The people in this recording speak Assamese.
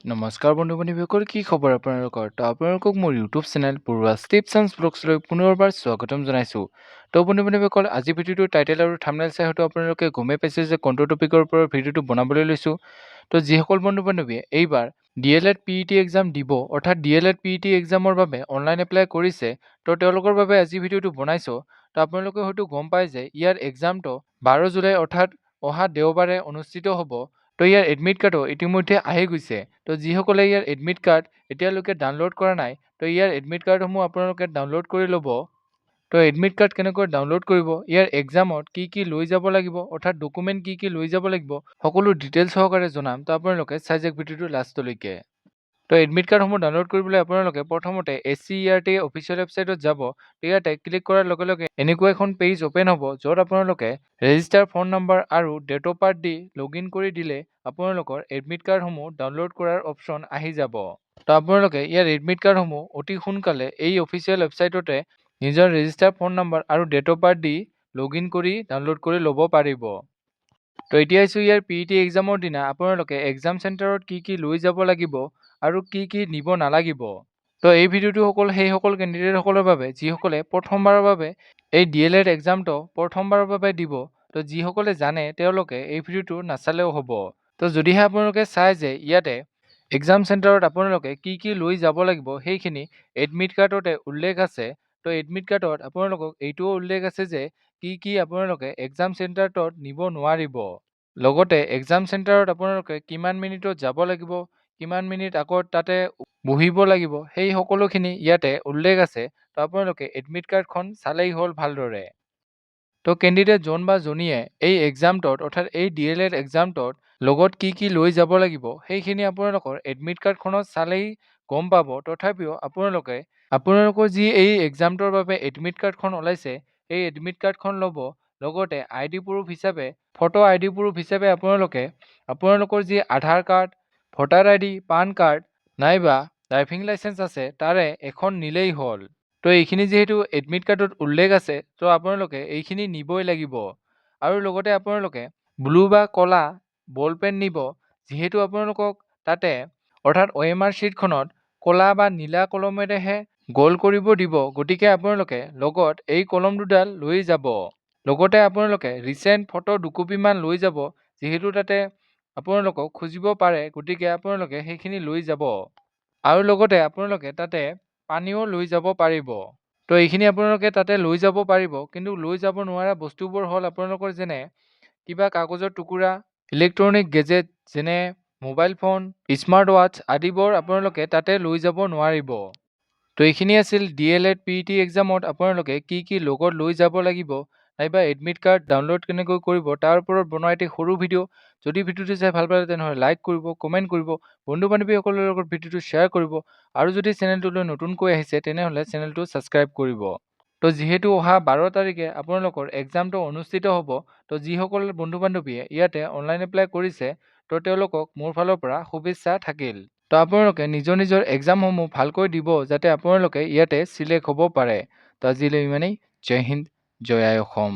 নমস্কাৰ বন্ধু-বান্ধৱীসকল, কি খবৰ আপোনালোকৰ? তো আপোনালোকক মোৰ ইউটিউব চেনেল পূৰ্বাছ টিপছ এণ্ড ব্লগছলৈ পুনৰবাৰ স্বাগতম জনাইছোঁ। তো বন্ধু-বান্ধৱীসকল, আজি ভিডিঅ'টোৰ টাইটেল আৰু থাম্বনেইল চাই হয়তো আপোনালোকে গমেই পাইছে যে কোনটো টপিকৰ ওপৰত ভিডিঅ'টো বনাবলৈ লৈছোঁ। তো যিসকল বন্ধু-বান্ধৱীয়ে এইবাৰ DLED PET এক্সাম দিব, অৰ্থাৎ DLED PET এক্সামৰ বাবে অনলাইন এপ্লাই কৰিছে, তো তেওঁলোকৰ বাবে আজি ভিডিঅ'টো বনাইছোঁ। তো আপোনালোকে হয়তো গম পায় যে ইয়াৰ এক্সামটো 12 জুলাই অৰ্থাৎ অহা দেওবাৰে অনুষ্ঠিত হ'ব। তো ইয়াৰ এডমিট কাৰ্ডো ইতিমধ্যে আহি গৈছে। তো যিসকলে ইয়াৰ এডমিট কাৰ্ড এতিয়ালৈকে ডাউনলোড কৰা নাই, তো ইয়াৰ এডমিট কাৰ্ডসমূহ আপোনালোকে ডাউনলোড কৰি ল'ব। তো এডমিট কাৰ্ড কেনেকৈ ডাউনলোড কৰিব, ইয়াৰ এক্সামত কি লৈ যাব লাগিব, অৰ্থাৎ ডকুমেণ্ট কি লৈ যাব লাগিব, সকলো ডিটেইলছ সহকাৰে জনাম। তো আপোনালোকে চাই যাওক ভিডিঅ'টো লাষ্টলৈকে। তো এডমিট কাৰ্ডসমূহ ডাউনলোড কৰিবলৈ আপোনালোকে প্ৰথমতে SCERT অফিচিয়েল ৱেবছাইটত যাব। ইয়াতে ক্লিক কৰাৰ লগে লগে এনেকুৱা এখন পেজ অ'পেন হ'ব, য'ত আপোনালোকে ৰেজিষ্টাৰ ফোন নম্বৰ আৰু ডেট অফ বাৰ্থ দি লগইন কৰি দিলে আপোনালোকৰ এডমিট কাৰ্ডসমূহ ডাউনলোড কৰাৰ অপশ্যন আহি যাব। তো আপোনালোকে ইয়াৰ এডমিট কাৰ্ডসমূহ অতি সোনকালে এই অফিচিয়েল ৱেবছাইটতে নিজৰ ৰেজিষ্টাৰ ফোন নম্বৰ আৰু ডেট অফ বাৰ্থ দি লগইন কৰি ডাউনলোড কৰি ল'ব পাৰিব। তো এতিয়া আছোঁ ইয়াৰ PET এক্সামৰ দিনা আপোনালোকে এক্সাম চেণ্টাৰত কি লৈ যাব লাগিব আৰু কি নিব নালাগিব। তো এই ভিডিঅ'টো সেইসকল কেণ্ডিডেটসকলৰ বাবে যিসকলে প্ৰথমবাৰৰ বাবে এই DLED এক্সামটো প্ৰথমবাৰৰ বাবে দিব। তো যিসকলে জানে তেওঁলোকে এই ভিডিঅ'টো নাচালেও হ'ব। তো যদিহে আপোনালোকে চাই যে ইয়াতে এক্সাম চেণ্টাৰত আপোনালোকে কি লৈ যাব লাগিব সেইখিনি এডমিট কাৰ্ডতে উল্লেখ আছে। তো এডমিট কাৰ্ডত আপোনালোকক এইটোও উল্লেখ আছে যে কি আপোনালোকে এক্সাম চেণ্টাৰটোত নিব নোৱাৰিব। লগতে এক্সাম চেণ্টাৰত আপোনালোকে কিমান মিনিটত যাব লাগিব, কিমান মিনিট আগত তাতে বহিব লাগিব, সেই সকলোখিনি ইয়াতে উল্লেখ আছে। তো আপোনালোকে এডমিট কাৰ্ডখন চালেই হ'ল ভালদৰে। তো কেণ্ডিডেট জন বা জনীয়ে এই এক্সামটোত অৰ্থাৎ এই DLED এক্সামটোত লগত কি লৈ যাব লাগিব সেইখিনি আপোনালোকৰ এডমিট কাৰ্ডখনত চালেই গম পাব। তথাপিও আপোনালোকৰ যি এই এক্সামটোৰ বাবে এডমিট কাৰ্ডখন ওলাইছে, এই এডমিট কাৰ্ডখন ল'ব। লগতে ID প্ৰুফ হিচাপে ফটো ID প্ৰুফ হিচাপে আপোনালোকৰ যি Aadhaar card, voter ID, PAN card নাইবা ড্ৰাইভিং লাইচেঞ্চ আছে তাৰে এখন নিলেই হ'ল। তো এইখিনি যিহেতু এডমিট কাৰ্ডত উল্লেখ আছে, তো আপোনালোকে এইখিনি নিবই লাগিব। আৰু লগতে আপোনালোকে ব্লু বা ক'লা বল পেন নিব, যিহেতু আপোনালোকক তাতে অৰ্থাৎ OMR শ্বীটখনত ক'লা বা নীলা কলমেৰেহে গোল কৰিব দিব। গতিকে আপোনালোকে লগত এই কলম দুডাল লৈ যাব। লগতে আপোনালোকে ৰিচেণ্ট ফটো 2 কপিমান লৈ যাব, যিহেতু তাতে আপোনালোকক খুজিব পাৰে। গতিকে আপোনালোকে সেইখিনি লৈ যাব। আৰু লগতে আপোনালোকে তাতে পানীও লৈ যাব পাৰিব। তো এইখিনি আপোনালোকে তাতে লৈ যাব পাৰিব। কিন্তু লৈ যাব নোৱাৰা বস্তুবোৰ হ'ল আপোনালোকৰ যেনে কিবা কাগজৰ টুকুৰা, ইলেক্ট্ৰনিক গেজেট যেনে মোবাইল ফোন, স্মাৰ্ট ৱাটচ আদিবোৰ আপোনালোকে তাতে লৈ যাব নোৱাৰিব। তো এইখিনি আছিল DLED PET এক্সামত আপোনালোকে কি লগত লৈ যাব লাগিব নাইবা এডমিট কাৰ্ড ডাউনলোড কেনেকৈ কৰিব তাৰ ওপৰত বনোৱা এটি সৰু ভিডিঅ'। যদি ভিডিঅ'টো চাই ভাল পালে তেনেহ'লে লাইক কৰিব, কমেণ্ট কৰিব, বন্ধু-বান্ধৱীসকলৰ লগত ভিডিঅ'টো শ্বেয়াৰ কৰিব। আৰু যদি চেনেলটোলৈ নতুনকৈ আহিছে তেনেহ'লে চেনেলটো ছাবস্ক্ৰাইব কৰিব। তো যিহেতু অহা 12 তাৰিখে আপোনালোকৰ এক্সামটো অনুষ্ঠিত হ'ব, তো যিসকল বন্ধু-বান্ধৱীয়ে ইয়াতে অনলাইন এপ্লাই কৰিছে, তো তেওঁলোকক মোৰ ফালৰ পৰা শুভেচ্ছা থাকিল। তো আপোনালোকে নিজৰ এক্সামসমূহ ভালকৈ দিব, যাতে আপোনালোকে ইয়াতে চিলেক্ট হ'ব পাৰে। তো আজিলৈ ইমানেই। জয় হিন্দ, জয় আই অসম।